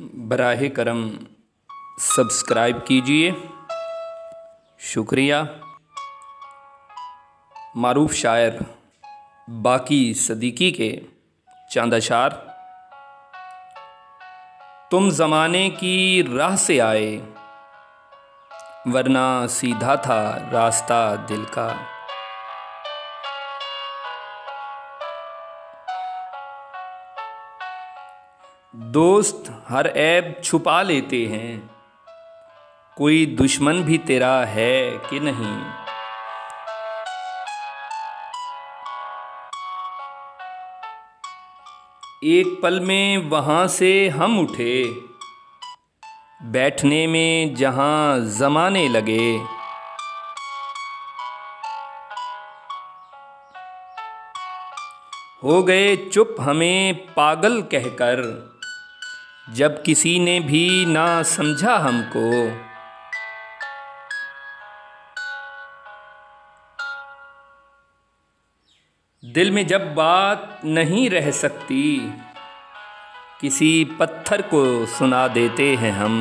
बराहे करम सब्सक्राइब कीजिए। शुक्रिया। मारूफ शायर बाकी सदीकी के चंद अशार। तुम ज़माने की राह से आए, वरना सीधा था रास्ता दिल का। दोस्त हर ऐब छुपा लेते हैं, कोई दुश्मन भी तेरा है कि नहीं। एक पल में वहाँ से हम उठे, बैठने में जहाँ ज़माने लगे। हो गए चुप हमें पागल कहकर, जब किसी ने भी ना समझा हमको। दिल में जब बात नहीं रह सकती, किसी पत्थर को सुना देते हैं हम।